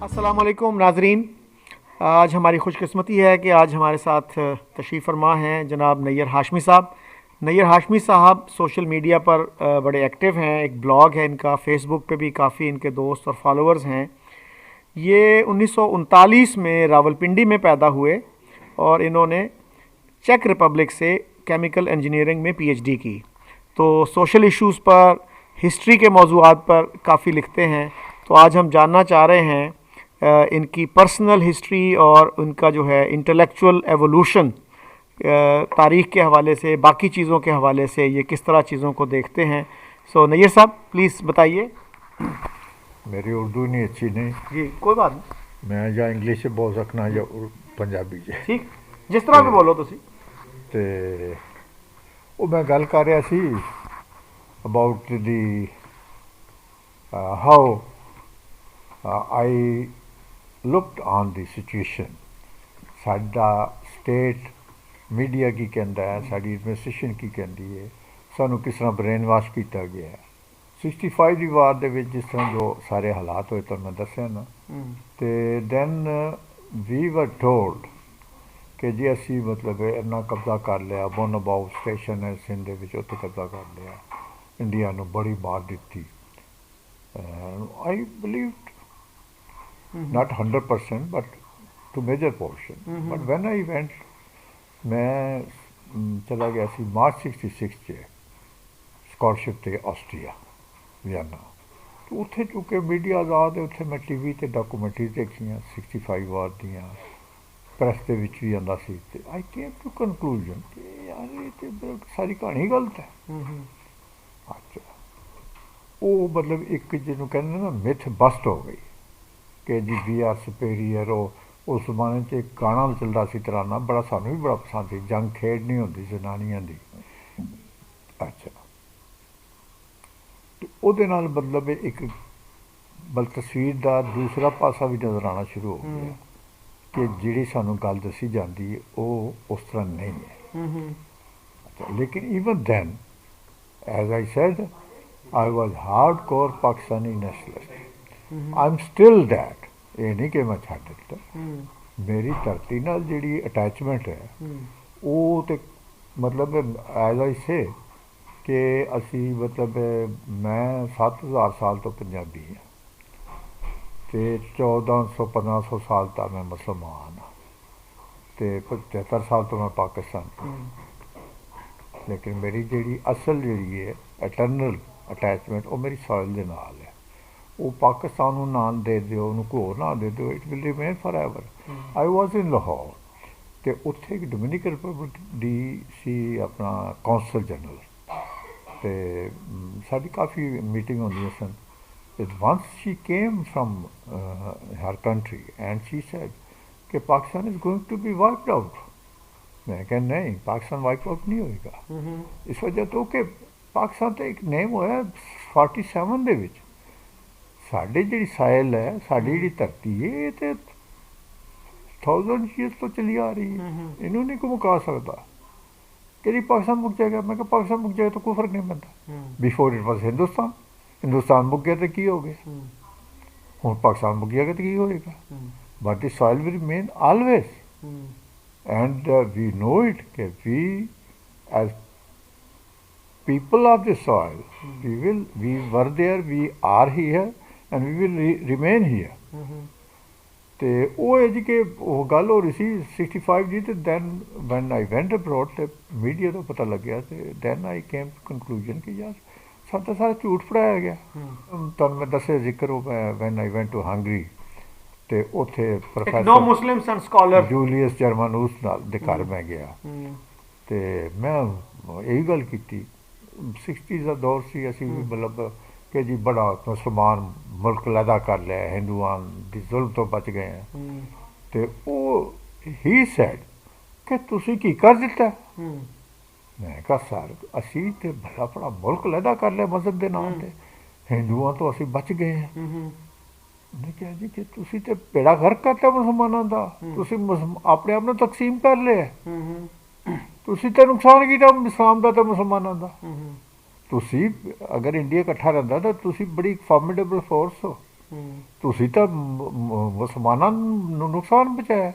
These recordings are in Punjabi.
अस्सलाम वालेकुम नाजरीन। आज हमारी खुशकिस्मती है कि आज हमारे साथ तशरीफ़ फरमा हैं जनाब नैयर हाशमी साहब। नैयर हाशमी साहब सोशल मीडिया पर बड़े एक्टिव हैं। एक ब्लॉग है इनका, फेसबुक पे भी काफ़ी इनके दोस्त और फॉलोअर्स हैं। ये 1939 में रावलपिंडी में पैदा हुए और इन्होंने चेक रिपब्लिक से केमिकल इंजीनियरिंग में पीएचडी की। तो सोशल इश्यूज़ पर, हिस्ट्री के मौज़ूआत पर काफ़ी लिखते हैं। तो आज हम जानना चाह रहे हैं इनकी पर्सनल हिस्ट्री और उनका जो है इंटेलेक्चुअल एवोल्यूशन, तारीख़ के हवाले से, बाकी चीज़ों के हवाले से ये किस तरह चीज़ों को देखते हैं। सो नैयर साहब प्लीज़ बताइए। मेरी उर्दू नहीं अच्छी नहीं जी कोई बात नहीं, मैं या इंग्लिश च बोल सकना या पंजाबी च। ठीक जिस तरह भी बोलो तुसी। ते ਉਹ मैं गल कर रहा see about the how I looked on the situation. साडा स्टेट मीडिया की कहता है, साड़ी एडमिनिस्ट्रेशन की कहती है, सानू किस तरह ब्रेन वाश किया गया है। 65 की वार दे विच जिस तरह जो सारे हालात होए तो मैं दस्या ना, तो दैन वी वर टोल्ड कि जी असी मतलब इन्ना कब्जा कर लिया, बोनाबाउ स्टेशन है सिंध उत्थे कब्जा कर लिया, इंडिया नू बड़ी मार दी। I believe not 100% but to major portion. But when I went, मैं चला गया सी मार्च 66 च स्कॉलरशिप ते ऑस्ट्रिया वियना। तो उत्थे चूंकि मीडिया आज़ाद है, उत्थे मैं टीवी ते डॉक्यूमेंटरी देखियां 65 वार दियां, प्रैस दे विच भी आंदा सी। ते आई केम टू कंक्लूजन कि यार ये ते सारी कहानी गलत है। अच्छा, वो मतलब एक जिन्हों कहते ना मिथ बस्ट हो गई कि जी वी आर सुपेरियर। उस जमाने च एक गाना चलता सी तराना, बड़ा सानू भी बड़ा पसंद सी, जंग खेड नहीं होंदी जनानियां दी। अच्छा, तो ਉਹਦੇ ਨਾਲ मतलब एक बल तस्वीर का दूसरा पासा भी नज़र आना शुरू हो गया कि जी सानू गल दसी जाती है वो उस तरह नहीं है। अच्छा, लेकिन even then as I said I was hardcore Pakistani nationalist. I am still that, ये नहीं कि मैं छड्ड दिता। मेरी धरती नाल जिहड़ी अटैचमेंट है वो तो मतलब एज आई से कि असी मतलब मैं 7000 साल तो पंजाबी हाँ, तो 1400-1500 साल तक मैं मुसलमान हाँ, तो 75 साल तो मैं पाकिस्तानी। लेकिन मेरी जी असल जी है एटर्नल अटैचमेंट वो मेरी सॉइल के नाल है। वो पाकिस्तान को ना दे दो, कोई होर ना दे दो, it will remain for ever. I was in Lahore, तो उत्थे एक डोमिनिकन रिपब्लिक दी सी अपना कौंसल जनरल, तो साड़ी काफ़ी मीटिंग होंदियां सन। Once she came from her country and she said कि Pakistan is going to be wiped out. मैं कह नहीं, पाकिस्तान वाइप आउट नहीं होएगा। इस वजह तो कि पाकिस्तान तो एक नेम होया 47 दे विच। साड़ी जी साइल है, साड़ी जी धरती है, ये तो 1000 ईयर्स तो चली आ रही है, इन्हों नहीं कोई मुका सकता कि पाकिस्तान मुक जाएगा। मैं कहा पाकिस्तान मुक जाएगा तो कोई फर्क नहीं पैंता। Before it was Hindustan, Hindustan मुक गया तो की हो गया, हूँ पाकिस्तान मुक जाएगा तो की होएगा। But the soil will remain always, and we know it कि we as people of the soil, we were there, we are here and we will remain here। तो वो है जी कि वो गल हो रही सी 65 जी। तो then when I went abroad तो मीडिया तो पता लग गया, तो then I came to conclusion कि यार सारा सारा झूठ पढ़ाया गया। तो मैं दसे जिक्र हो when I went to Hungary, तो उत्थे known Muslim scholar Julius Germanus नाल दे घर मैं गया, तो मैं यही गल की 60 का दौर से असी भी मतलब कि जी बड़ा मुसलमान मुल्क लैदा कर लिया, हिंदुआं की जुल्म तो बच गए हैं। तो वो ही सैड कि तुसी की कर दिता। मैं कहा सर असी तो बड़ा बड़ा मुल्क लैदा कर लिया मजहब के नाम से, हिंदुआं तो असी बच गए हैं। मैं कहा जी कि तुसी तो बेड़ा गर्क करता मुसलमानों का, तुसी अपने आप में तकसीम कर लिया, तुसी तो नुकसान किया इस्लाम का तो मुसलमानों का। तुसी अगर इंडिया इकट्ठा रहता तो तुसी बड़ी फॉर्मिडेबल फोर्स हो, ਤੁਸੀਂ ਤਾਂ ਮੁਸਲਮਾਨਾਂ ਨੂੰ ਨੁਕਸਾਨ ਪਹੁੰਚਾਇਆ।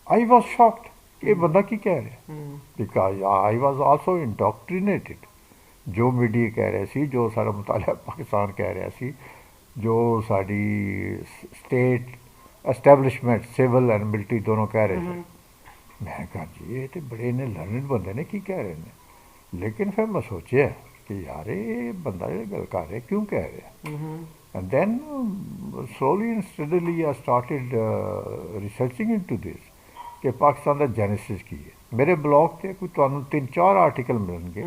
ਆਈ ਵਾਜ਼ ਸ਼ੌਕਡ, ਇਹ ਬੰਦਾ ਕੀ ਕਹਿ ਰਿਹਾ, ਬਿਕਾਜ਼ ਆਈ ਵਾਜ਼ ਆਲਸੋ ਇੰਡੋਕਟਰੀਨੇਟਿਡ। ਜੋ ਮੀਡੀਆ ਕਹਿ ਰਿਹਾ ਸੀ, ਜੋ ਸਾਡਾ ਮੁਤਾਲਿਆ ਪਾਕਿਸਤਾਨ ਕਹਿ ਰਿਹਾ ਸੀ, ਜੋ ਸਾਡੀ state establishment civil and military ਦੋਨੋਂ ਕਹਿ ਰਹੇ ਸੀ। ਮੈਂ ਕਿਹਾ ਜੀ ਇਹ ਤਾਂ ਬੜੇ ਨੇ ਲਰਨਡ ਬੰਦੇ ਨੇ, ਕੀ ਕਹਿ ਰਹੇ ਨੇ। ਲੇਕਿਨ ਫਿਰ ਮੈਂ ਸੋਚਿਆ ਕਿ ਯਾਰ ਇਹ ਬੰਦਾ ਜਿਹੜੀ ਗੱਲ ਕਰ ਰਿਹਾ ਕਿਉਂ ਕਹਿ ਰਿਹਾ। And then slowly and steadily I started researching into this ਕਿ ਪਾਕਿਸਤਾਨ ਦਾ ਜੈਨੇਸਿਸ ਕੀ ਹੈ। ਮੇਰੇ ਬਲੌਗ 'ਤੇ ਕੋਈ ਤੁਹਾਨੂੰ 3-4 ਆਰਟੀਕਲ ਮਿਲਣਗੇ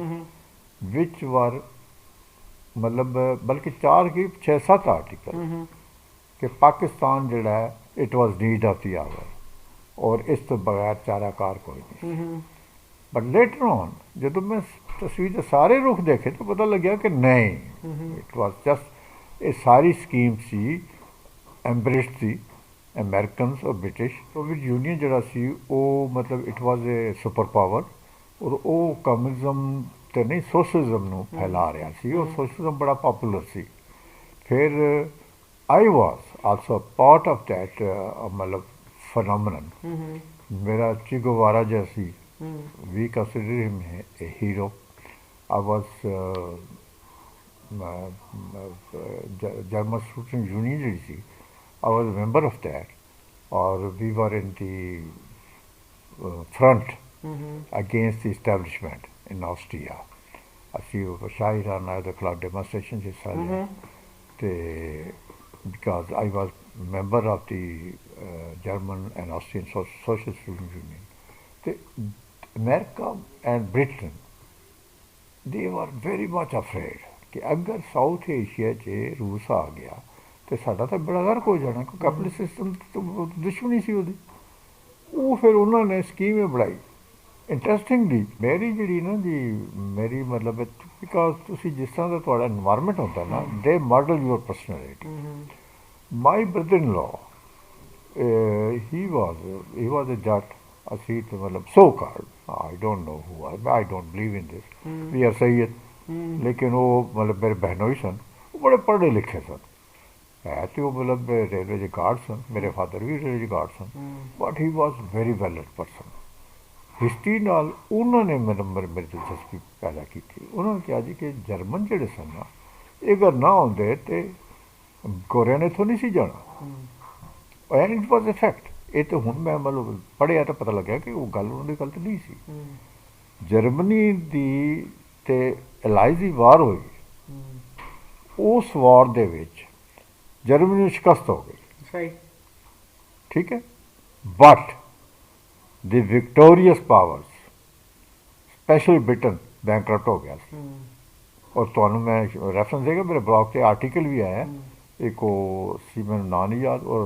ਵਿਚ ਵਰ ਮਤਲਬ ਬਲਕਿ 4 ਕੀ 6-7 ਆਰਟੀਕਲ ਕਿ ਪਾਕਿਸਤਾਨ ਜਿਹੜਾ ਹੈ it was need of the hour, ਔਰ ਇਸ ਤੋਂ ਬਗੈਰ ਚਾਰਾਕਾਰ ਕੋਈ ਨਹੀਂ। ਬਟ ਲੇਟਰ ਔਨ ਜਦੋਂ ਮੈਂ ਤਸਵੀਰ ਦੇ ਸਾਰੇ ਰੁਖ ਦੇਖੇ ਤਾਂ ਪਤਾ ਲੱਗਿਆ ਕਿ ਨਹੀਂ, ਇਟ ਵਾਜ਼ ਜਸਟ ਇਹ ਸਾਰੀ ਸਕੀਮ ਸੀ ਐਂਬਰਿਸ਼ਡ ਸੀ ਅਮਰੀਕਨਸ ਔਰ ਬ੍ਰਿਟਿਸ਼। ਸੋਵੀਅਤ ਯੂਨੀਅਨ ਜਿਹੜਾ ਸੀ ਉਹ ਮਤਲਬ it was A super power, ਔਰ ਉਹ ਕਮਿਊਨਿਜ਼ਮ ਤੇ ਨਹੀਂ ਸੋਸ਼ਲਿਜ਼ਮ ਨੂੰ ਫੈਲਾ ਰਿਹਾ ਸੀ, ਔਰ ਸੋਸ਼ਲਿਜ਼ਮ ਬੜਾ ਪਪੂਲਰ ਸੀ। ਫਿਰ ਆਈ ਵਾਜ਼ ਆਲਸੋ ਪਾਰਟ ਆਫ ਦੈਟ ਮਤਲਬ phenomenon. मेरा Che Guevara जैसी, we consider him a hero. I was German Student Union ਜਿਹੜੀ ਸੀ, I was a member of that, or we were in the front against the establishment in Austria. ਅਸੀਂ ਸ਼ਾਹੀਰਾਨਾ ਦੇ ਖਿਲਾਫ ਡੈਮੋਨਸਟ੍ਰੇਸ਼ਨ 'ਚ ਹਿੱਸਾ ਲਿਆ ਤੇ because I was member of the German and Austrian Social Student Union. The America and Britain, they were very much afraid कि अगर साउथ एशिया च रूस आ गया तो साडा तो बड़ा गर्क हो जाना, क्योंकि अपने सिस्टम तो दुश्मनी सी ओदी। वो फिर उन्होंने स्कीम बनाई। इंटरस्टिंगली मेरी जी ना जी मेरी मतलब बिकॉज तुसी जिस तरह का थोड़ा एनवायरनमेंट होता है ना, they model your personality. My brother in law he was a jat, ਅਸੀਂ तो मतलब so called, I don't know who, I don't believe in this, we are Sayyid, लेकिन वो मतलब मेरे बहनों ही सन, वो बड़े पढ़े लिखे सन, है तो वो मतलब रेलवे के गार्ड सन, मेरे फादर भी रेलवे के गार्ड सन, but he was very valid person. History नाल उन्होंने मेरी दिलचस्पी पैदा की थी। उन्होंने कहा जी कि जर्मन जोड़े सन ना, ये अगर ना होंगे तो गोरिया ने इतों नहीं सी जाना, and it was a fact. ये तो हूँ मैं मतलब पढ़िया तो पता लग्या कि वो गल उन्होंने गलत नहीं सी। जर्मनी दी ते एलाइज दी वार हुई, उस वार दे विच जर्मनी शिकस्त हो गई, ठीक है, but the victorious powers special Britain bankrupt हो गया सी। और तुहानू मैं रेफरेंस देगा, मेरे ब्लॉग से आर्टिकल भी आया, एक वो सी मैंने ना नहीं याद, और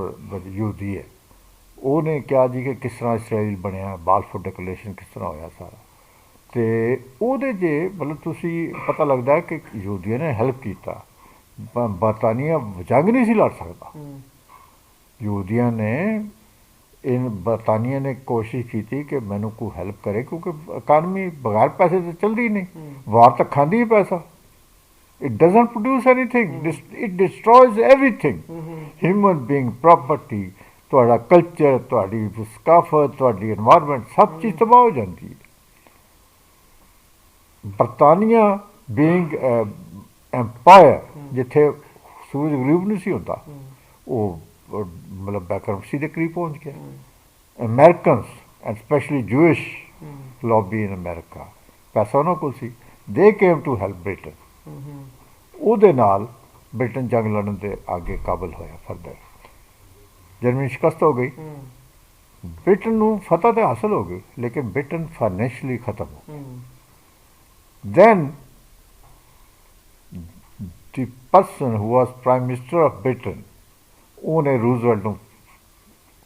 यूदी है ਉਹਨੇ ਕਿਹਾ ਜੀ ਕਿ ਕਿਸ ਤਰ੍ਹਾਂ ਇਸਰਾਈਲ ਬਣਿਆ, ਬਾਲਫੋਰ ਡਿਕਲੇਰੇਸ਼ਨ ਕਿਸ ਤਰ੍ਹਾਂ ਹੋਇਆ ਸਾਰਾ, ਅਤੇ ਉਹਦੇ 'ਚ ਮਤਲਬ ਤੁਸੀਂ ਪਤਾ ਲੱਗਦਾ ਕਿ ਯਹੂਦੀਆਂ ਨੇ ਹੈਲਪ ਕੀਤਾ। ਬਰਤਾਨੀਆ ਜੰਗ ਨਹੀਂ ਸੀ ਲੜ ਸਕਦਾ, ਯਹੂਦੀਆਂ ਨੇ ਬਰਤਾਨੀਆ ਨੇ ਕੋਸ਼ਿਸ਼ ਕੀਤੀ ਕਿ ਮੈਨੂੰ ਕੋਈ ਹੈਲਪ ਕਰੇ, ਕਿਉਂਕਿ ਇਕਾਨਮੀ ਬਗੈਰ ਪੈਸੇ ਤਾਂ ਚੱਲਦੀ ਨਹੀਂ, ਵਾਰ ਤਾਂ ਖਾਂਦੀ ਹੀ ਪੈਸਾ। It doesn't produce anything, it destroys everything, human being, property, ਤੁਹਾਡਾ ਕਲਚਰ, ਤੁਹਾਡੀ ਸਕਾਫਤ, ਤੁਹਾਡੀ ਇਨਵਾਇਰਮੈਂਟ, ਸਭ ਚੀਜ਼ ਤਬਾਹ ਹੋ ਜਾਂਦੀ ਹੈ। ਬਰਤਾਨੀਆ ਬੀਇੰਗ ਐਮਪਾਇਰ, ਜਿੱਥੇ ਸੂਰਜ ਗਰੀਬ ਨਹੀਂ ਸੀ ਹੁੰਦਾ, ਉਹ ਮਤਲਬ ਬੈਕਰਮਸੀ ਦੇ ਕਰੀਬ ਪਹੁੰਚ ਗਿਆ। Americans and specially Jewish lobby in America, ਪੈਸਾ ਉਹਨਾਂ ਕੋਲ ਸੀ, ਦੇ ਕੇਮ ਟੂ ਹੈਲਪ ਬ੍ਰਿਟਨ। ਉਹਦੇ ਨਾਲ ਬ੍ਰਿਟਨ ਜੰਗ ਲੜਨ ਦੇ ਅੱਗੇ ਕਾਬਲ ਹੋਇਆ ਫਰਦਰ। जर्मनी शिकस्त हो गई, ब्रिटेन को फतह तो हासिल हो गई, लेकिन ब्रिटेन फाइनेंशियली खत्म हो गई। Then the person who was prime minister of Britain, उन्हें रूजवेल्ट को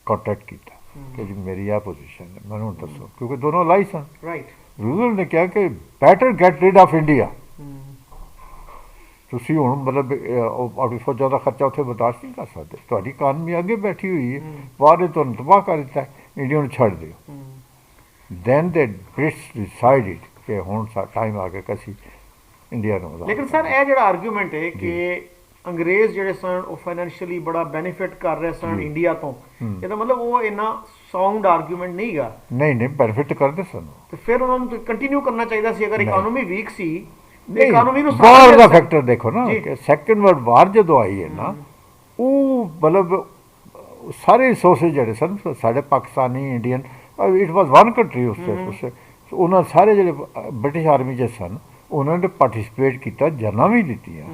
कॉन्टैक्ट किया कि जी मेरी यह पोजीशन है, मैंने दसो, क्योंकि दोनों लाई सन। रूजवेल्ट ने कहा कि better get rid of India, ਤੁਸੀਂ ਹੁਣ ਮਤਲਬ ਆਪਣੀ ਫੌਜਾਂ ਦਾ ਖਰਚਾ ਉੱਥੇ ਬਰਦਾਸ਼ਤ ਨਹੀਂ ਕਰ ਸਕਦੇ, ਤੁਹਾਡੀ ਇਕਾਨਮੀ ਅੱਗੇ ਬੈਠੀ ਹੋਈ ਹੈ, ਬਾਹਰ ਨੇ ਤੁਹਾਨੂੰ ਤਬਾਹ ਕਰ ਦਿੱਤਾ, ਇੰਡੀਆ ਨੂੰ ਛੱਡ ਦਿਓ। ਦੈਨ ਦੇ ਬ੍ਰਿਟਿਸ਼ ਡਿਸਾਈਡਡ ਕਿ ਹੁਣ ਟਾਈਮ ਆ ਗਿਆ ਕਿ ਅਸੀਂ ਇੰਡੀਆ ਨੂੰ। ਲੇਕਿਨ ਸਰ ਇਹ ਜਿਹੜਾ ਆਰਗੂਮੈਂਟ ਹੈ ਕਿ ਅੰਗਰੇਜ਼ ਜਿਹੜੇ ਸਨ ਉਹ ਫਾਈਨੈਂਸ਼ੀਅਲੀ ਬੜਾ ਬੈਨੀਫਿਟ ਕਰ ਰਹੇ ਸਨ ਇੰਡੀਆ ਤੋਂ, ਇਹਦਾ ਮਤਲਬ ਉਹ ਇੰਨਾ ਸਾਊਂਡ ਆਰਗੂਮੈਂਟ ਨਹੀਂ ਗਾ। ਨਹੀਂ ਬੈਨੀਫਿਟ ਕਰਦੇ ਸਨ, ਤੇ ਫਿਰ ਉਹਨਾਂ ਨੂੰ ਕੰਟੀਨਿਊ ਕਰਨਾ ਚਾਹੀਦਾ ਸੀ। ਅਗਰ ਇਕਨੋਮੀ ਵੀਕ ਸੀ, ਨਹੀਂ ਇਕਨੋਮੀ ਨੂੰ ਬਾਹਰ ਦਾ ਫੈਕਟਰ ਦੇਖੋ ਨਾ ਕਿ ਸੈਕੰਡ ਵਰਲਡ ਵਾਰ ਜਦੋਂ ਆਈ ਹੈ ਨਾ, ਉਹ ਮਤਲਬ ਸਾਰੇ ਰਿਸੋਰਸਿਸ ਜਿਹੜੇ ਸਨ ਸਾਡੇ Pakistani Indian, it was one country ਉਸ ਉਹਨਾਂ ਸਾਰੇ ਜਿਹੜੇ ਬ੍ਰਿਟਿਸ਼ ਆਰਮੀ 'ਚ ਸਨ ਉਹਨਾਂ ਨੇ ਪਾਰਟਿਸਿਪੇਟ ਕੀਤਾ, ਜਨਾਂ ਵੀ ਦਿੱਤੀਆਂ,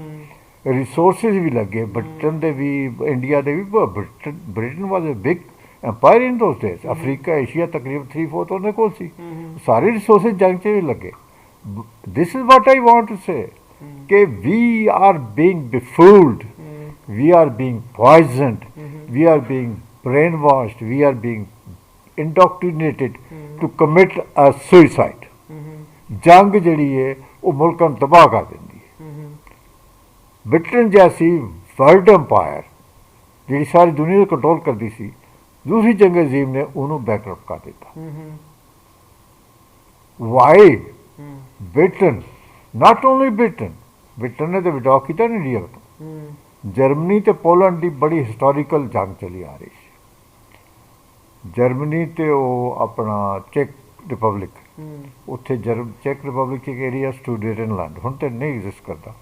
ਰਿਸੋਰਸਿਸ ਵੀ ਲੱਗੇ ਬ੍ਰਿਟਨ ਦੇ ਵੀ ਇੰਡੀਆ ਦੇ ਵੀ। Britain was a big empire in those days, Africa Asia ਤਕਰੀਬਨ 3/4 ਉਹਦੇ ਕੋਲ ਸੀ, ਸਾਰੇ ਰਿਸੋਰਸਿਸ ਜੰਗ 'ਚ ਵੀ ਲੱਗੇ। This is what I want to say ਕਿ we are being befooled, we are being poisoned, we are being brainwashed, we are being indoctrinated to commit a suicide. ਜੰਗ ਜਿਹੜੀ ਹੈ ਉਹ ਮੁਲਕਾਂ ਨੂੰ ਤਬਾਹ ਕਰ ਦਿੰਦੀ ਹੈ। ਬ੍ਰਿਟਨ ਜੈਸੀ ਵਰਲਡ ਅੰਪਾਇਰ ਜਿਹੜੀ ਸਾਰੀ ਦੁਨੀਆ ਨੂੰ ਕੰਟਰੋਲ ਕਰਦੀ ਸੀ, ਦੂਸਰੀ ਜੰਗ ਅਜ਼ੀਮ ਨੇ ਉਹਨੂੰ ਬੈਕਅਪ ਕਰ ਦਿੱਤਾ। Why Britain, not only Britain ਨੇ ਤਾਂ ਵਿਡਰਾ ਕੀਤਾ ਨਹੀਂ ਇੰਡੀਆ ਤੋਂ। ਜਰਮਨੀ ਤੇ ਪੋਲੈਂਡ ਦੀ ਬੜੀ ਹਿਸਟੋਰੀਕਲ ਜੰਗ ਚਲੀ ਆ ਰਹੀ ਸੀ। ਜਰਮਨੀ ਤੇ ਉਹ ਆਪਣਾ ਚੈਕ ਰਿਪਬਲਿਕ, ਉੱਥੇ ਚੈਕ ਰਿਪਬਲਿਕ ਇੱਕ ਏਰੀਆ ਸੁਡੇਟਨਲੈਂਡ ਹੁਣ ਤੇ ਨਹੀਂ ਐਗਜ਼ਿਸਟ ਕਰਦਾ।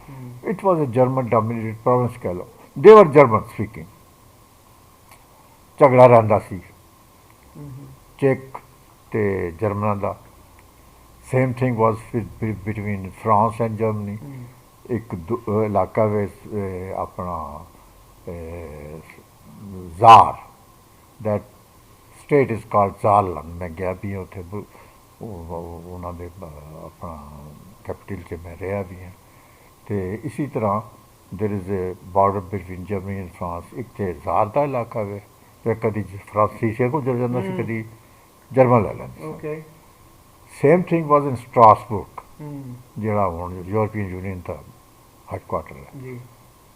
It was a German dominated province ਕਹਿ ਲਓ, ਦੇ ਵਰ ਜਰਮਨ ਸਪੀਕਿੰਗ। ਝਗੜਾ ਰਹਿੰਦਾ ਸੀ ਚੈਕ ਤੇ ਜਰਮਨਾਂ ਦਾ। Same thing was between France and Germany. ਇੱਕ ਇਲਾਕਾ ਵਿੱਚ ਆਪਣਾ Saar, that state is called Saarland. ਮੈਂ ਗਿਆ ਵੀ ਹਾਂ ਉੱਥੇ, ਉਹਨਾਂ ਦੇ ਆਪਣਾ ਕੈਪੀਟਲ 'ਚ ਮੈਂ ਰਿਹਾ ਵੀ ਹਾਂ। ਅਤੇ ਇਸੀ ਤਰ੍ਹਾਂ there is a border between Germany and France. ਇੱਕ ਤਾਂ ਜ਼ਾਰ ਦਾ ਇਲਾਕਾ ਵੇ, ਫਿਰ ਕਦੀ ਫਰਾਂਸੀਸੀਆ ਕੋਲ ਚਲ ਜਾਂਦਾ ਸੀ, ਕਦੀ ਜਰਮਨ ਲੈ ਲੈਂਦੇ। ਸੇਮ ਥਿੰਗ ਵਾਜ਼ ਇਨ ਸਟਰਾਸਬੁਰਗ, ਜਿਹੜਾ ਹੁਣ ਯੂਰਪੀਅਨ ਯੂਨੀਅਨ ਦਾ ਹੈਡਕੁਆਟਰ ਹੈ।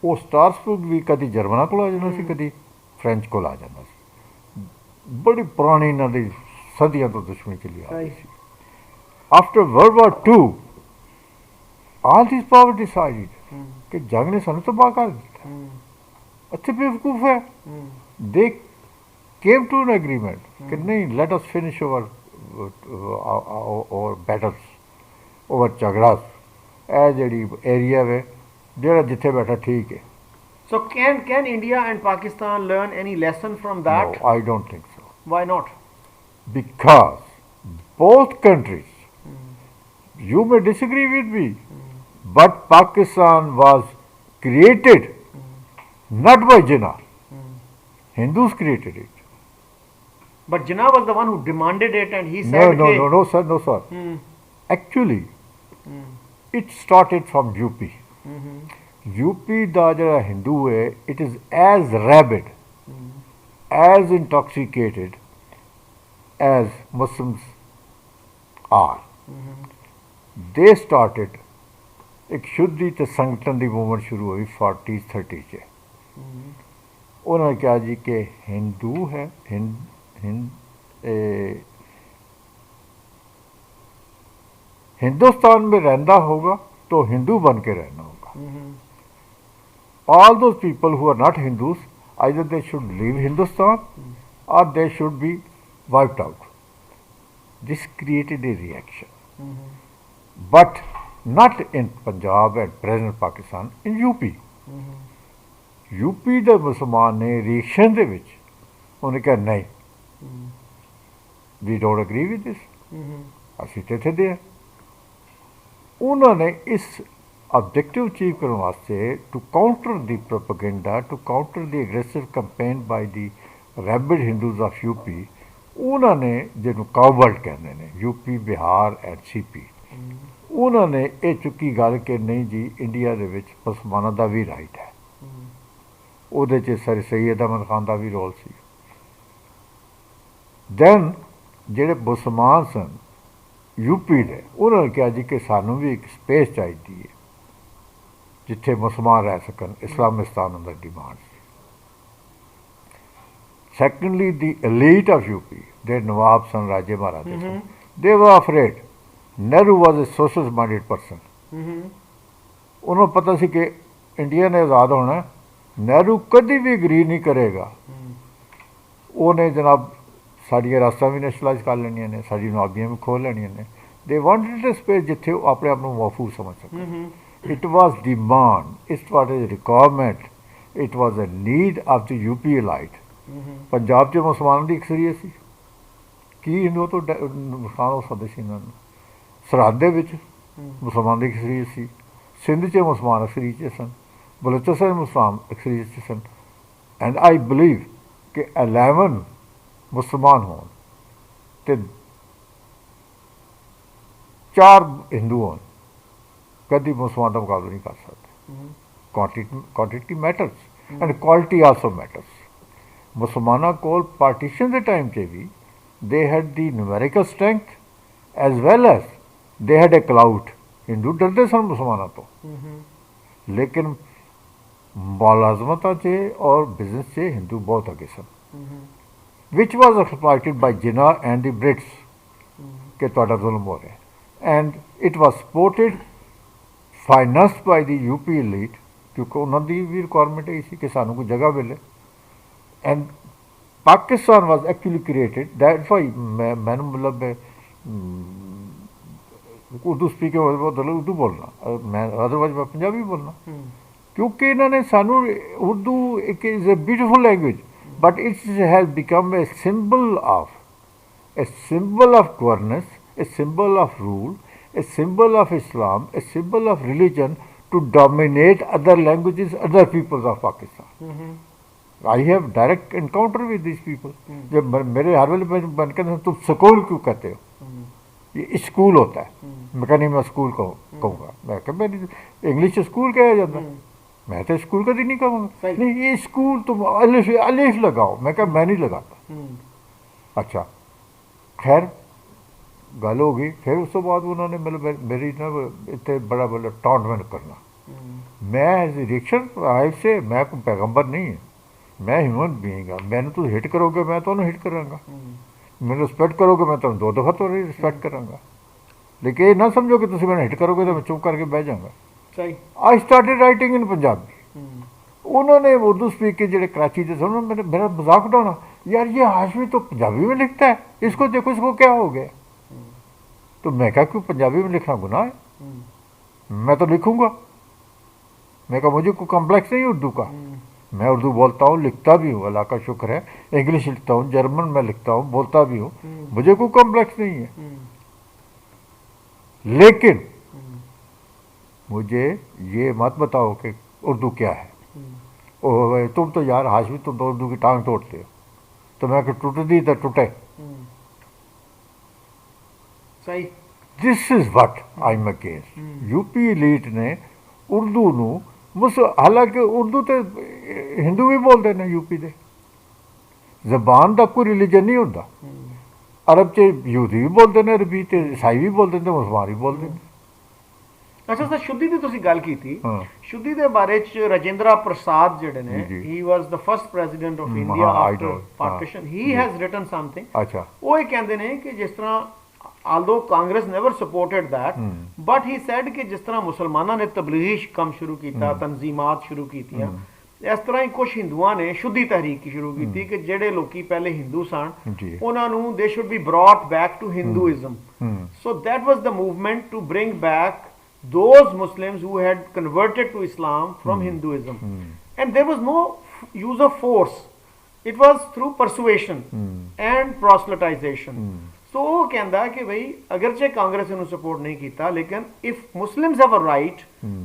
ਉਹ ਸਟਰਾਸਬੁਰਗ ਵੀ ਕਦੀ ਜਰਮਨਾਂ ਕੋਲ ਆ ਜਾਂਦਾ ਸੀ, ਕਦੀ ਫਰੈਂਚ ਕੋਲ ਆ ਜਾਂਦਾ ਸੀ। ਬੜੀ ਪੁਰਾਣੀ ਇਹਨਾਂ ਦੀ ਸਦੀਆਂ ਤੋਂ ਦੁਸ਼ਮਣੀ ਚੱਲੀ ਆ ਰਹੀ ਸੀ। ਆਫਟਰ ਵਰਲਡ ਵਾਰ II ਆਲ ਦਿਸ ਪਾਵਰ ਡਿਸਾਈਡਡ ਕਿ ਜੰਗ ਨੇ ਸਾਨੂੰ ਤਬਾਹ ਕਰ ਦਿੱਤਾ। ਅੱਛੇ ਬੇਵਕੂਫ ਹੈ। ਦੇ came to an agreement कि नहीं, let us finish our battles over झगड़ा। ਇਹ ਜਿਹੜੀ ਏਰੀਆ ਵੇ ਜਿਹੜਾ ਜਿੱਥੇ ਬੈਠਾ ਠੀਕ ਹੈ। So can India and Pakistan learn any lesson from that? No, I don't think so. Why not? Because both countries, you may disagree with me, but Pakistan was created not by Jinnah. Hindus created it. But Jinnah was the one who demanded it, and he said, No, sir. Actually, it started from UP. UP ਦਾ ਜਿਹੜਾ ਹਿੰਦੂ ਹੈ, it is as rabid, as intoxicated as Muslims are. They started ਇੱਕ ਸ਼ੁੱਧੀ ਤੇ ਸੰਗਠਨ ਦੀ ਮੂਵਮੈਂਟ ਸ਼ੁਰੂ ਹੋਈ 40s 30s 'ਚ। ਉਹਨਾਂ ਨੇ ਕਿਹਾ ਜੀ ਕਿ ਹਿੰਦੂ ਹੈ, हिंदुस्तान में रहना होगा तो हिंदू बन के रहना होगा। All those people who are not Hindus, either they should leave Hindustan or they should be wiped out. This created a reaction, but not in Punjab and present Pakistan, in UP. UP ਦੇ ਮੁਸਲਮਾਨ ਨੇ ਰਿਐਕਸ਼ਨ ਦੇ ਵਿੱਚ ਉਹਨੇ ਕਿਹਾ ਨਹੀਂ, we don't agree with this, ਅਸੀਂ ਤੇ ਇੱਥੇ ਦੇ। ਉਹਨਾਂ ਨੇ ਇਸ objective achieve ਕਰਨ ਵਾਸਤੇ, to counter the propaganda, to counter the aggressive campaign by the rabid Hindus of UP, ਉਹਨਾਂ ਨੇ ਜਿਹਨੂੰ ਕਾਊਬਲਟ ਕਹਿੰਦੇ ਨੇ, UP, ਬਿਹਾਰ ਐਂਡ CP, ਉਹਨਾਂ ਨੇ ਇਹ ਚੁੱਕੀ ਗੱਲ ਕਿ ਨਹੀਂ ਜੀ ਇੰਡੀਆ ਦੇ ਵਿੱਚ ਮੁਸਲਮਾਨਾਂ ਦਾ ਵੀ ਰਾਈਟ ਹੈ। ਉਹਦੇ 'ਚ ਸਰ ਸੈਯਦ ਅਹਿਮਦ ਖਾਨ ਦਾ ਵੀ ਰੋਲ ਸੀ। ਦੈਨ ਜਿਹੜੇ ਮੁਸਲਮਾਨ ਸਨ UP ਦੇ, ਉਹਨਾਂ ਨੇ ਕਿਹਾ ਜੀ ਕਿ ਸਾਨੂੰ ਵੀ ਇੱਕ ਸਪੇਸ ਚਾਹੀਦੀ ਹੈ ਜਿੱਥੇ ਮੁਸਲਮਾਨ ਰਹਿ ਸਕਣ। ਇਸਲਾਮਿਸਤਾਨ ਦਾ demand C. Secondly the elite of UP, ਦੇ ਨਵਾਬ ਸਨ, ਰਾਜੇ ਮਹਾਰਾਜੇ ਸਨ, they were afraid. Nehru was a socialist minded person. ਉਹਨਾਂ ਨੂੰ ਪਤਾ ਸੀ ਕਿ ਇੰਡੀਆ ਨੇ ਆਜ਼ਾਦ ਹੋਣਾ, ਨਹਿਰੂ ਕਦੀ ਵੀ ਅਗਰੀ ਨਹੀਂ ਕਰੇਗਾ। ਉਹਨੇ ਜਨਾਬ ਸਾਡੀਆਂ ਰਾਸਤਾਂ ਵੀ ਨੈਸ਼ਨਲਾਈਜ਼ ਕਰ ਲੈਣੀਆਂ ਨੇ, ਸਾਡੀ ਨਵਾਬੀਆਂ ਵੀ ਖੋਲ੍ਹ ਲੈਣੀਆਂ ਨੇ। ਦੇ ਵਾਂਟਡ ਅ ਸਪੇਸ ਜਿੱਥੇ ਉਹ ਆਪਣੇ ਆਪ ਨੂੰ ਮਹਿਫੂਜ਼ ਸਮਝ ਸਕਣ। It was demand, it was a requirement, it was a need of the UP elite. Punjab 'ਚ ਮੁਸਲਮਾਨਾਂ ਦੀ ਅਕਸਰੀਅਤ ਸੀ, ਕੀ ਹਿੰਦੂਆਂ ਤੋਂ ਨੁਕਸਾਨ ਹੋ ਸਕਦੇ ਸੀ ਇਹਨਾਂ ਨੂੰ? ਸਰਹੱਦ ਦੇ ਵਿੱਚ ਮੁਸਲਮਾਨ ਦੀ ਅਕਸਰੀਅਤ ਸੀ, ਸਿੰਧ 'ਚ ਮੁਸਲਮਾਨ ਅਕਸਰੀਅਤ 'ਚ ਸਨ, ਬਲੋਚਿਸਤਾਨ ਮੁਸਲਮਾਨ ਅਕਸਰੀਅਤ 'ਚ ਸਨ। ਐਂਡ ਆਈ ਬਿਲੀਵ ਕਿ 11 ਮੁਸਲਮਾਨ ਹੋਣ ਅਤੇ 4 ਹਿੰਦੂ ਹੋਣ, ਕਦੀ ਮੁਸਲਮਾਨ ਦਾ ਮੁਕਾਬਲਾ ਨਹੀਂ ਕਰ ਸਕਦੇ। Quantity matters and quality also matters. ਮੁਸਲਮਾਨਾਂ ਕੋਲ ਪਾਰਟੀਸ਼ਨ ਦੇ ਟਾਈਮ 'ਚ ਵੀ they had the numerical strength as well as they had a clout. Hindu ਡਰਦੇ ਸਨ ਮੁਸਲਮਾਨਾਂ ਤੋਂ, ਲੇਕਿਨ ਮੁਲਾਜ਼ਮਤਾਂ 'ਚ ਔਰ ਬਿਜ਼ਨਸ 'ਚ ਹਿੰਦੂ ਬਹੁਤ ਅੱਗੇ ਸਨ, ਵਿਚ ਵਾਜ਼ ਐਕਸਪਲੋਇਟਡ ਬਾਈ ਜਿਨਾ ਐਂਡ ਦੀ ਬ੍ਰਿਟਸ ਕਿ ਤੁਹਾਡਾ ਜ਼ੁਲਮ ਹੋ ਰਿਹਾ। And it was supported ਫਾਈਨੈਂਸਡ by the UP lead, ਕਿਉਂਕਿ ਉਹਨਾਂ ਦੀ ਵੀ ਰਿਕੁਆਇਰਮੈਂਟ ਇਹ ਸੀ ਕਿ ਸਾਨੂੰ ਕੋਈ ਜਗ੍ਹਾ ਮਿਲੇ। And Pakistan was actually created that's why ਮੈਨੂੰ ਮਤਲਬ ਉਰਦੂ ਸਪੀਕਿੰਗ ਉਰਦੂ ਬੋਲਣਾ, ਮੈਂ ਅਦਰਵਾਈਜ਼ ਮੈਂ ਪੰਜਾਬੀ ਬੋਲਣਾ, ਕਿਉਂਕਿ ਇਹਨਾਂ ਨੇ ਸਾਨੂੰ ਉਰਦੂ ਇੱਕ is a beautiful language, but it has become a symbol of governance, a symbol of rule, a symbol of Islam, a symbol of religion to dominate other languages, other peoples of Pakistan. I have direct encounter with these people. जब मेरे हर वेले बन के तुम स्कूल क्यों कहते हो, ये स्कूल होता है, मैं कहनी मैं स्कूल कहूँगा, मैं कह मेरी इंग्लिश स्कूल कहा जाता है, मैं तो स्कूल कभी नहीं कहूँगा, नहीं ये स्कूल तुम अलिफ लगाओ, मैं कह मैं नहीं लगाता। अच्छा खैर गल हो गई। फिर उस तो बाद उन्होंने मतलब मेरी ना इतने बड़ा बड़ा टॉन्ट मैंने करना, मैं रिएक्शन से मैं कोई पैगंबर नहीं है, मैं ह्यूमन बीइंग हाँ, मैंने तुम हिट करोगे मैं तो हिट करांगा, मैंने रिस्पैक्ट करोगे मैं तुम 2 दफ़ा तो रिस्पैक्ट करांगा, लेकिन ये ना समझो कि तुम मैंने हिट करोगे तो मैं चुप करके बह जाऊँगा। I started writing in Punjabi. उन्होंने उर्दू स्पीक के जो कराची के सुनो मेरा मजाक उड़ाना, यार ये हाशमी तो पंजाबी में लिखता है, इसको देखो इसको क्या हो गया। तो मैं कहा क्यों पंजाबी में लिखना गुनाह है, मैं तो लिखूंगा। मैं कहा मुझे कोई कॉम्प्लेक्स नहीं उर्दू का, मैं उर्दू बोलता हूँ, लिखता भी हूँ, अल्लाह का शुक्र है, इंग्लिश लिखता हूँ, जर्मन में लिखता हूँ, बोलता भी हूँ, मुझे कोई कॉम्प्लेक्स नहीं है। लेकिन मुझे ये मत बताओ कि उर्दू क्या है। ओह तुम तो यार हाशमी तुम तो उर्दू की टांग तोड़ते हो, तो मैं टूट दी तो टूटे। सही, this is what I am against. UP elite ने उर्दू ਨੂੰ हालांकि उर्दू तो हिंदू भी बोलते हैं यूपी के, जबान का कोई रिलीजन नहीं होता। अरब च यहूदी भी बोलते हैं, अरबी तो ईसाई भी बोलते हैं, मुसलमान भी बोलते हैं। अच्छा सर, शुद्धि की तुसी गल की थी, शुद्धि के बारे च राजेंद्र प्रसाद जिहड़े ने, he was the first president of India after partition, he has written something. अच्छा, वो ये कहते हैं कि जिस तरह although Congress never supported that, but he said कि जिस तरह मुसलमाना ने तबलीगी कम शुरू किया, तंजीमात शुरू कीतियां, इस तरह ही कुछ हिंदुओं ने शुद्धि तहरीक शुरू की थी कि जेडे लोग पहले हिंदू सन उन्होंने they should be brought back to Hinduism. So that was the movement to bring back those Muslims who had converted to Islam from Hinduism, and there was no use of force, it was through persuasion and proselytization. So वो कहता है कि भाई अगरचे कांग्रेस ने सपोर्ट नहीं किया, लेकिन if Muslims have a right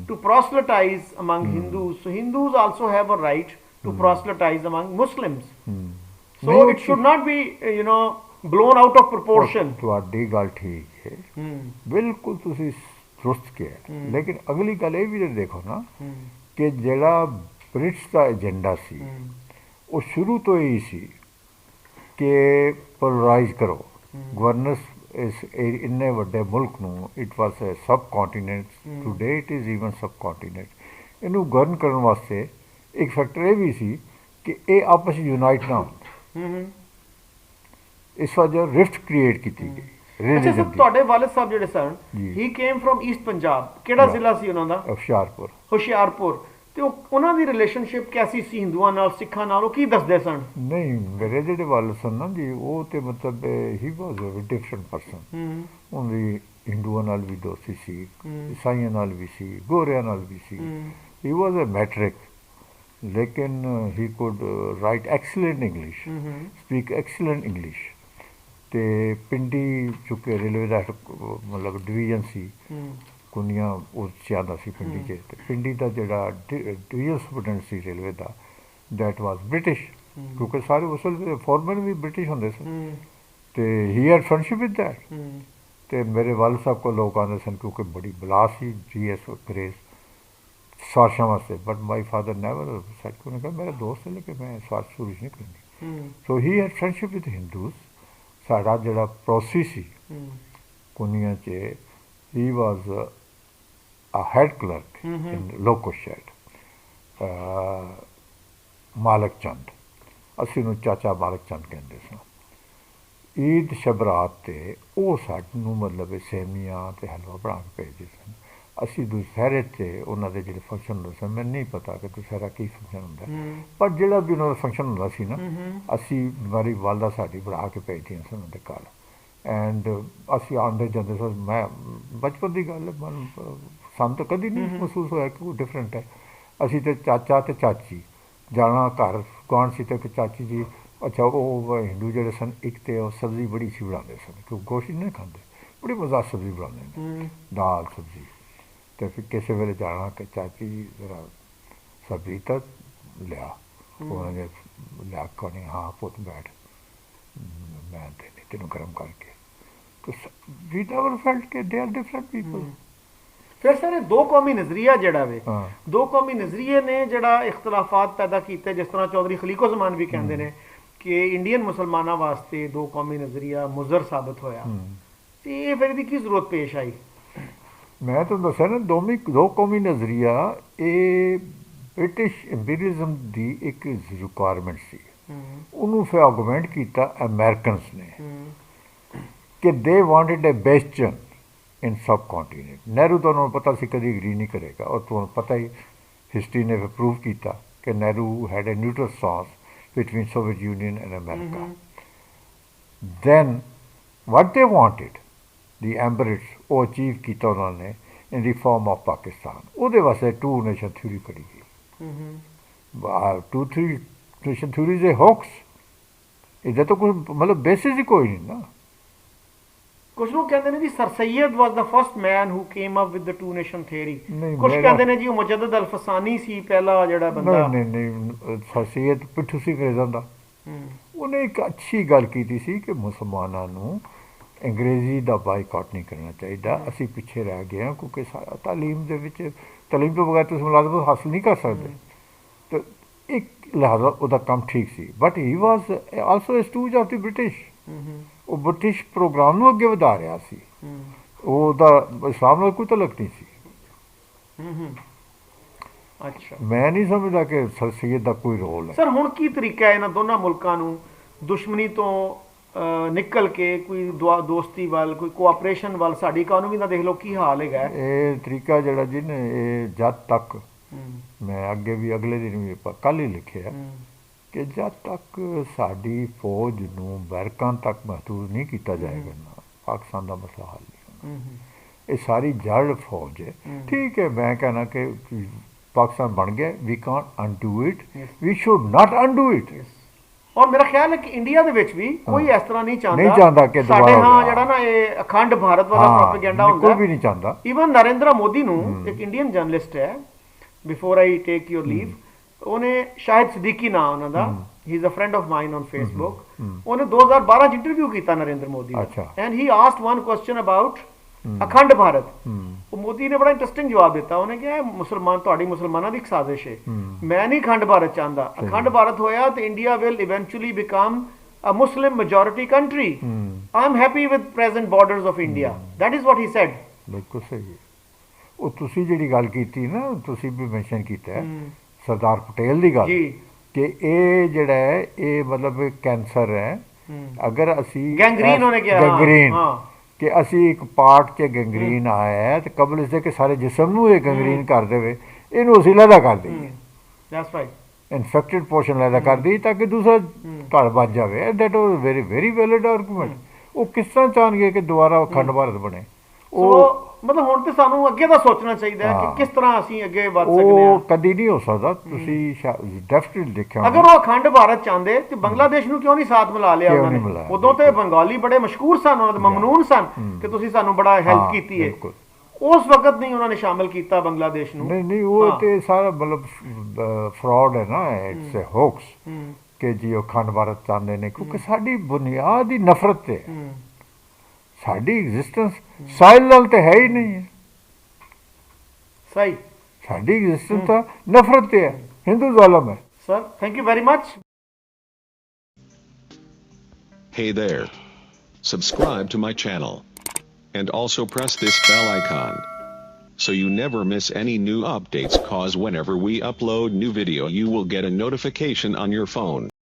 to proselytise among Hindus, so Hindus also have a right to proselytise among Muslims. So it should not be you know blown out of proportion. ਤੁਹਾਡੀ ਗੱਲ ठीक है, बिल्कुल ਤੁਸੀਂ दुरुस्त किया, लेकिन अगली गल ये भी देखो ना कि ਜਿਹੜਾ ब्रिटिश का एजेंडा सी वो शुरू तो यही सी कि पोलराइज करो गवर्नेंस इस इन्ने ਵੱਡੇ मुल्क ਨੂੰ। इट वाज ए सब continent, today it is even सब कॉन्टीनेंट। ਇਹਨੂੰ ਗਵਰਨ ਕਰਨ ਵਾਸਤੇ ਇੱਕ ਫੈਕਟਰ ਇਹ ਵੀ ਸੀ ਕਿ ਇਹ ਆਪਸ ਵਿੱਚ ਯੂਨਾਈਟ ਨਾ ਹੋਣ, ਇਸ ਵਜ੍ਹਾ ਰਿਫਟ ਕ੍ਰੀਏਟ ਕੀਤੀ ਗਈ। अच्छा सर, ਤੁਹਾਡੇ ਵਾਲਿਦ ਸਾਹਿਬ ਜਿਹੜੇ ਸਨ, ਹੀ ਕੇਮ ਫਰਮ ਈਸਟ ਪੰਜਾਬ, ਕਿਹੜਾ ਜ਼ਿਲ੍ਹਾ ਸੀ ਉਹਨਾਂ ਦਾ? ਹੁਸ਼ਿਆਰਪੁਰ। ਹੁਸ਼ਿਆਰਪੁਰ। ਤੇ ਉਹਨਾਂ ਦੀ ਰਿਲੇਸ਼ਨਸ਼ਿਪ ਕੈਸੀ ਸੀ ਹਿੰਦੂਆਂ ਨਾਲ, ਸਿੱਖਾਂ ਨਾਲ, ਉਹ ਕੀ ਦੱਸਦੇ ਸਨ? ਨਹੀਂ, ਮੇਰੇ ਜਿਹੜੇ ਵੱਲ ਸਨ ਨਾ ਜੀ, ਉਹ ਤੇ ਮਤਲਬ ਹੀ ਵਾਜ਼ ਅ ਡਿਫਰੈਂਟ ਪਰਸਨ। ਉਹਦੀ ਹਿੰਦੂਆਂ ਨਾਲ ਵੀ ਦੋਸਤੀ ਸੀ, ਈਸਾਈਆਂ ਨਾਲ ਵੀ ਸੀ, ਗੋਰਿਆਂ ਨਾਲ ਵੀ ਸੀ। ਹੀ ਵਾਜ਼ ਅ ਮੈਟ੍ਰਿਕ, ਲੇਕਿਨ he could write excellent English, speak excellent English. ਤੇ ਪਿੰਡੀ ਚੁੱਕੇ ਰੇਲਵੇ ਦਾ ਮਤਲਬ ਡਿਵੀਜ਼ਨ ਸੀ, ਕੁੰਨੀਆਂ ਉਹ ਜ਼ਿਆਦਾ ਸੀ ਪਿੰਡੀ 'ਚ। ਤੇ ਪਿੰਡੀ ਦਾ ਜਿਹੜਾ division superintendent C railway the, that was British, ਕਿਉਂਕਿ ਸਾਰੇ ਉਸ ਵੇਲੇ ਫੋਰਮੈਨ ਵੀ ਬ੍ਰਿਟਿਸ਼ ਹੁੰਦੇ ਸਨ। ਤੇ ਹੀ ਹੈਡ ਫਰੈਂਡਸ਼ਿਪ ਵਿਦ ਦੈਟ। ਤੇ ਮੇਰੇ ਵਾਲਦ ਸਾਹਿਬ ਕੋਲ ਲੋਕ ਆਉਂਦੇ ਸਨ, ਕਿਉਂਕਿ ਬੜੀ ਬਲਾ ਸੀ GS ਗ੍ਰੇਸ ਸਾਰਸ਼ਾਂ ਵਾਸਤੇ। But my father never said, ਉਹਨੇ ਕਿਹਾ ਮੇਰਾ ਦੋਸਤ ਹੈ ਲੇਕਿਨ ਮੈਂ ਸਾਰਸ਼ ਸੂਰਸ਼ ਨਹੀਂ ਕਰਨੀ। So he had friendship with Hindus. ਸਾਡਾ ਜਿਹੜਾ ਪੜੋਸੀ ਸੀ ਕੁੰਨੀਆਂ 'ਚ, ਹੀ ਵਾਜ਼ a head clerk in local shed, ਮਾਲਕ ਚੰਦ। ਅਸੀਂ ਨੂੰ ਚਾਚਾ ਮਾਲਕ ਚੰਦ ਕਹਿੰਦੇ ਸਾਂ। ਈਦ ਸ਼ਬਰਾਤ 'ਤੇ ਉਹ ਸਾਨੂੰ ਮਤਲਬ ਸੇਮੀਆਂ ਅਤੇ ਹਲਵਾ ਬਣਾ ਕੇ ਭੇਜਦੇ ਸਨ। ਅਸੀਂ ਦੁਸਹਿਰੇ 'ਤੇ ਉਹਨਾਂ ਦੇ ਜਿਹੜੇ ਫੰਕਸ਼ਨ ਹੁੰਦੇ ਸਨ, ਮੈਨੂੰ ਨਹੀਂ ਪਤਾ ਕਿ ਦੁਸਹਿਰਾ ਕੀ ਫੰਕਸ਼ਨ ਹੁੰਦਾ, ਪਰ ਜਿਹੜਾ ਵੀ ਉਹਨਾਂ ਦਾ ਫੰਕਸ਼ਨ ਹੁੰਦਾ ਸੀ ਨਾ, ਅਸੀਂ ਮੇਰੀ ਵਾਲਦਾ ਸਾਡੀ ਬਣਾ ਕੇ ਭੇਜਦੀਆਂ ਸਨ ਉਹਨਾਂ ਦੇ ਘਰ। ਐਂਡ ਅਸੀਂ ਆਉਂਦੇ ਜਾਂਦੇ ਸਾਂ। ਮੈਂ ਬਚਪਨ ਦੀ ਗੱਲ ਮਨ ਸਾਨੂੰ ਤਾਂ ਕਦੀ ਨਹੀਂ ਮਹਿਸੂਸ ਹੋਇਆ ਕਿ ਉਹ ਡਿਫਰੈਂਟ ਹੈ। ਅਸੀਂ ਤਾਂ ਚਾਚਾ ਅਤੇ ਚਾਚੀ ਜਾਣਾ, ਘਰ ਗੁਆਂਢ ਸੀ, ਅਤੇ ਚਾਚੀ ਜੀ, ਅੱਛਾ ਉਹ ਹਿੰਦੂ ਜਿਹੜੇ ਸਨ, ਇੱਕ ਤਾਂ ਉਹ ਸਬਜ਼ੀ ਬੜੀ ਅੱਛੀ ਬਣਾਉਂਦੇ ਸਨ, ਕਿਉਂਕਿ ਗੋਸ਼ਤ ਨਹੀਂ ਖਾਂਦੇ, ਬੜੀ ਮਜ਼ਾ ਸਬਜ਼ੀ ਬਣਾਉਂਦੇ ਨੇ, ਦਾਲ ਸਬਜ਼ੀ। ਅਤੇ ਫਿਰ ਕਿਸੇ ਵੇਲੇ ਜਾਣਾ ਕਿ ਚਾਚੀ ਜੀ ਜ਼ਰਾ ਸਬਜ਼ੀ ਤਾਂ ਲਿਆ, ਉਹਨਾਂ ਨੇ ਲਿਆ ਕੇ, ਹਾਂ ਪੁੱਤ ਬੈਠ, ਮੈਂ ਤੈਨੂੰ ਗਰਮ ਕਰਕੇ। ਵੀ ਨੈਵਰ ਫੈਲਟ ਕਿ ਦੇ ਆਰ ਡਿਫਰੈਂਟ ਪੀਪਲ। ਫਿਰ ਸਰ ਇਹ ਦੋ ਕੌਮੀ ਨਜ਼ਰੀਆ ਜਿਹੜਾ ਵੇ, ਦੋ ਕੌਮੀ ਨਜ਼ਰੀਏ ਨੇ ਜਿਹੜਾ ਇਖਤਲਾਫਾਤ ਪੈਦਾ ਕੀਤੇ, ਜਿਸ ਤਰ੍ਹਾਂ ਚੌਧਰੀ ਖਲੀਕੋ ਜ਼ਮਾਨ ਵੀ ਕਹਿੰਦੇ ਨੇ ਕਿ ਇੰਡੀਅਨ ਮੁਸਲਮਾਨਾਂ ਵਾਸਤੇ ਦੋ ਕੌਮੀ ਨਜ਼ਰੀਆ ਮੁਜ਼ਰ ਸਾਬਤ ਹੋਇਆ। ਤੇ ਇਹ ਫਿਰ ਇਹਦੀ ਕੀ ਜ਼ਰੂਰਤ ਪੇਸ਼ ਆਈ? ਮੈਂ ਤੁਹਾਨੂੰ ਦੱਸਿਆ ਨਾ, ਦੋ ਕੌਮੀ ਨਜ਼ਰੀਆ ਇਹ ਬ੍ਰਿਟਿਸ਼ ਇੰਪੀਰੀਅਲਿਜ਼ਮ ਦੀ ਇੱਕ ਰਿਕੁਆਇਰਮੈਂਟ ਸੀ। ਉਹਨੂੰ ਫਿਰ ਆਰਗੂਮੈਂਟ ਕੀਤਾ ਅਮਰੀਕਨਸ ਨੇ ਕਿ ਦੇ ਵਾਂਟਡ ਏ ਵੈਸਟਰਨ ਇਨ ਸਬ ਕੌਂਟੀਨੈਂਟ। ਨਹਿਰੂ ਤਾਂ ਉਹਨਾਂ ਨੂੰ ਪਤਾ ਸੀ ਕਦੀ ਅਗਰੀ ਨਹੀਂ ਕਰੇਗਾ, ਔਰ ਤੁਹਾਨੂੰ ਪਤਾ ਹੀ ਹਿਸਟਰੀ ਨੇ ਫਿਰ ਪ੍ਰੂਵ ਕੀਤਾ ਕਿ Nehru had a neutral stance between Soviet Union and America. Then what they wanted the embrace, ਉਹ ਅਚੀਵ ਕੀਤਾ ਉਹਨਾਂ ਨੇ in the form of Pakistan. ਉਹਦੇ ਵਾਸਤੇ ਟੂ ਨੇਸ਼ਨ ਥਿਊਰੀ ਕਰੀ ਗਈ। Two nation theory is a hoax. ਇਹਦਾ ਤਾਂ ਕੋਈ ਮਤਲਬ ਬੇਸਿਸ ਹੀ ਕੋਈ ਨਹੀਂ ਨਾ। ਕੁਝ ਲੋਕ ਕਹਿੰਦੇ ਨੇ ਜੀ sir Syed was the first man who came up with the to nation theory. ਕੁਝ ਕਹਿੰਦੇ ਨੇ ਜੀ ਉਹ ਮੁਜੱਦਦ ਅਲ ਫਸਾਨੀ ਸੀ ਪਹਿਲਾ ਜਿਹੜਾ ਬੰਦਾ। ਨਹੀਂ, ਸਰ ਸੈਯਦ ਪਿੱਠੂ ਸਿੰਘ ਰਜ਼ਾ ਦਾ, ਉਹਨੇ ਇੱਕ ਅੱਛੀ ਗੱਲ ਕੀਤੀ ਸੀ ਕਿ ਮੁਸਲਮਾਨਾਂ ਨੂੰ ਅੰਗਰੇਜ਼ੀ ਦਾ ਬਾਈਕਾਟ ਨਹੀਂ ਕਰਨਾ ਚਾਹੀਦਾ। ਅਸੀਂ ਪਿੱਛੇ ਰਹਿ ਗਏ ਹਾਂ, ਕਿਉਂਕਿ ਤਾਲੀਮ ਦੇ ਵਿੱਚ, ਤਾਲੀਮ ਤੋਂ ਬਗੈਰ ਤੁਸੀਂ ਮੁਲਾਜ਼ਮਤ ਹਾਸਲ ਨਹੀਂ ਕਰ ਸਕਦੇ। ਅਤੇ ਇੱਕ ਲਿਹਾਜ਼ਾ ਉਹਦਾ ਕੰਮ ਠੀਕ ਸੀ। But he was also a stooge of the British. ਉਹ ਬ੍ਰਿਟਿਸ਼ ਪ੍ਰੋਗਰਾਮ ਨੂੰ ਅੱਗੇ ਵਧਾ ਰਿਹਾ ਸੀ। ਉਹਦਾ ਇਸਲਾਮ ਨਾਲ ਕੋਈ ਤਲਕ ਨਹੀਂ ਸੀ। ਅੱਛਾ, ਮੈਂ ਨਹੀਂ ਸਮਝਦਾ ਕਿ ਸਰ ਸੈਯਦ ਦਾ ਕੋਈ ਰੋਲ ਹੈ। ਸਰ ਹੁਣ ਕੀ ਤਰੀਕਾ ਹੈ ਇਹਨਾਂ ਦੋਨਾਂ ਮੁਲਕਾਂ ਨੂੰ ਦੁਸ਼ਮਣੀ ਤੋਂ ਨਿਕਲ ਕੇ ਕੋਈ ਦੋਸਤੀ ਵੱਲ, ਕੋਈ ਕੋਆਪਰੇਸ਼ਨ ਵੱਲ? ਸਾਡੀ ਇਕੋਨਮੀ ਦਾ ਦੇਖ ਲਓ ਕੀ ਹਾਲ ਹੈਗਾ। ਇਹ ਤਰੀਕਾ ਜਿਹੜਾ ਜੀ ਨੇ, ਇਹ ਜਦ ਤੱਕ, ਮੈਂ ਅੱਗੇ ਵੀ ਅਗਲੇ ਦਿਨ ਵੀ ਕੱਲ੍ਹ ਹੀ ਲਿਖਿਆ ਕਿ ਜਦ ਤੱਕ ਸਾਡੀ ਫੌਜ ਨੂੰ ਬੈਰਕਾਂ ਤੱਕ ਮਹਿਦੂਦ ਨਹੀਂ ਕੀਤਾ ਜਾਏਗਾ ਨਾ, ਪਾਕਿਸਤਾਨ ਦਾ ਮਸਲਾ ਹੱਲ ਨਹੀਂ ਹੋਣਾ। ਇਹ ਸਾਰੀ ਜੜ ਫੌਜ ਹੈ। ਠੀਕ ਹੈ, ਮੈਂ ਕਹਿਣਾ ਕਿ ਪਾਕਿਸਤਾਨ ਬਣ ਗਿਆ, we can't undo it, we should not undo it. ਔਰ ਮੇਰਾ ਖਿਆਲ ਹੈ ਕਿ ਇੰਡੀਆ ਦੇ ਵਿੱਚ ਵੀ ਕੋਈ ਇਸ ਤਰ੍ਹਾਂ ਨਹੀਂ ਚਾਹੁੰਦਾ ਕਿ ਸਾਡੇ ਜਿਹੜਾ ਨਾ ਇਹ ਅਖੰਡ ਭਾਰਤ ਵਾਲਾ ਪ੍ਰੋਪੇਗੈਂਡਾ ਹੁੰਦਾ, ਕੋਈ ਵੀ ਨਹੀਂ ਚਾਹੁੰਦਾ। ਈਵਨ ਨਰਿੰਦਰ ਮੋਦੀ ਨੂੰ, ਇੱਕ ਇੰਡੀਅਨ ਜਰਨਲਿਸਟ ਹੈ, before I take your leave, ਉਹਨੇ ਸ਼ਾਹਿਦ ਸਿੱਦੀਕੀ ਨਾਂ ਉਹਨਾਂ ਦਾ, he is a friend of mine on Facebook, ਉਹਨੇ 2012 'ਚ ਇੰਟਰਵਿਊ ਕੀਤਾ ਨਰਿੰਦਰ ਮੋਦੀ ਦਾ, and he asked one question about Akhand Bharat. ਉਹ ਮੋਦੀ ਨੇ ਬੜਾ ਇੰਟਰਸਟਿੰਗ ਜਵਾਬ ਦਿੱਤਾ। ਉਹਨੇ ਕਿਹਾ ਮੁਸਲਮਾਨ, ਤੁਹਾਡੀ ਮੁਸਲਮਾਨਾਂ ਦੀ ਇੱਕ ਸਾਜ਼ਿਸ਼ ਹੈ, ਮੈਂ ਨਹੀਂ ਅਖੰਡ ਭਾਰਤ ਚਾਹੁੰਦਾ। ਅਖੰਡ ਭਾਰਤ ਹੋਇਆ ਤੇ India will eventually become a Muslim majority country. I'm happy with present borders of India. That is what he said. ਬਿਲਕੁਲ ਸਹੀ ਹੈ। ਉਹ ਤੁਸੀਂ ਜਿਹੜੀ ਗੱਲ ਕੀਤੀ ਨਾ, ਤੁਸੀਂ ਵੀ ਮੈਂਸ਼ਨ ਕੀਤਾ ਸਰਦਾਰ ਪਟੇਲ ਦੀ ਗੱਲ, ਕਿ ਇਹ ਜਿਹੜਾ ਹੈ ਇਹ ਮਤਲਬ ਕੈਂਸਰ ਹੈ। ਅਗਰ ਅਸੀਂ ਗੈਂਗਰੀਨ ਉਹਨੇ ਕਿਹਾ, ਗੈਂਗਰੀਨ, ਕਿ ਅਸੀਂ ਇੱਕ ਪਾਰਟ 'ਚ ਗੈਂਗਰੀਨ ਆਇਆ ਹੈ, ਤੇ ਕਬਲ ਇਸ ਦੇ ਕਿ ਸਾਰੇ ਜਿਸਮ ਨੂੰ ਇਹ ਗੈਂਗਰੀਨ ਕਰ ਦੇਵੇ, ਇਹਨੂੰ ਅਸੀਂ ਲਹਿਦਾ ਕਰ ਦਈਏ, ਦੈਟਸ ਰਾਈਟ, ਇਨਫੈਕਟਡ ਪੋਰਸ਼ਨ ਲਹਿਦਾ ਕਰ ਦਈਏ ਤਾਂ ਕਿ ਦੂਸਰਾ ਘਰ ਬਚ ਜਾਵੇ। That was very very valid argument. ਉਹ ਕਿਸ ਤਰ੍ਹਾਂ ਚਾਹਣਗੇ ਕਿ ਦੁਬਾਰਾ ਅਖੰਡ ਭਾਰਤ ਬਣੇ? ਉਹ ਮਤਲਬ ਹੁਣ ਤੇ ਸਾਨੂੰ ਅੱਗੇ ਦਾ ਸੋਚਣਾ ਚਾਹੀਦਾ ਹੈ ਕਿ ਕਿਸ ਤਰ੍ਹਾਂ ਅਸੀਂ ਅੱਗੇ ਵਧ ਸਕਦੇ ਹਾਂ। ਉਹ ਕਦੀ ਨਹੀਂ ਹੋ ਸਕਦਾ। ਤੁਸੀਂ ਡੈਫੀਨਿਟਲੀ ਦੇਖਿਆ ਅਗਰ ਉਹ ਅਖੰਡ ਭਾਰਤ ਚਾਹੁੰਦੇ ਤੇ ਬੰਗਲਾਦੇਸ਼ ਨੂੰ ਕਿਉਂ ਨਹੀਂ ਸਾਥ ਮਿਲਾ ਲਿਆ ਉਹਨਾਂ ਨੇ? ਉਦੋਂ ਤੇ ਬੰਗਾਲੀ ਬੜੇ ਮਸ਼ਹੂਰ ਸਨ, ਉਹਨਾਂ ਦੇ ਮਮਨੂਨ ਸਨ ਕਿ ਤੁਸੀਂ ਸਾਨੂੰ ਬੜਾ ਹੈਲਪ ਕੀਤੀ ਹੈ। ਉਸ ਵਕਤ ਨਹੀਂ ਉਹਨਾਂ ਨੇ ਸ਼ਾਮਿਲ ਕੀਤਾ ਬੰਗਲਾਦੇਸ਼ ਨੂੰ। ਨਹੀਂ ਉਹ ਤੇ ਸਾਰਾ ਮਤਲਬ ਫਰਾਡ ਹੈ ਨਾ, ਇਟਸ ਅ ਹੋਕਸ ਕਿ ਜੀ ਉਹ ਅਖੰਡ ਭਾਰਤ ਚਾਹੁੰਦੇ ਨੇ, ਕਿਉਂਕਿ ਸਾਡੀ ਬੁਨਿਆਦ ਹੀ ਨਫ਼ਰਤ ਹੈ। ਸਾਡੀ ਐਗਜ਼ਿਸਟੈਂਸ ਸਾਹਿਲ ਨਾਲ ਤੇ ਹੈ ਹੀ ਨਹੀਂ ਹੈ। ਸਹੀ, ਸਾਡੀ ਐਗਜ਼ਿਸਟੈਂਸ ਤਾਂ ਨਫ਼ਰਤ ਤੇ ਹੈ, ਹਿੰਦੂ ਜ਼ਾਲਮ ਹੈ। Sir thank you very much. Hey there. Subscribe to my channel. And also press this bell icon. So you never miss any new updates, cause whenever we upload new video you will get a notification on your phone.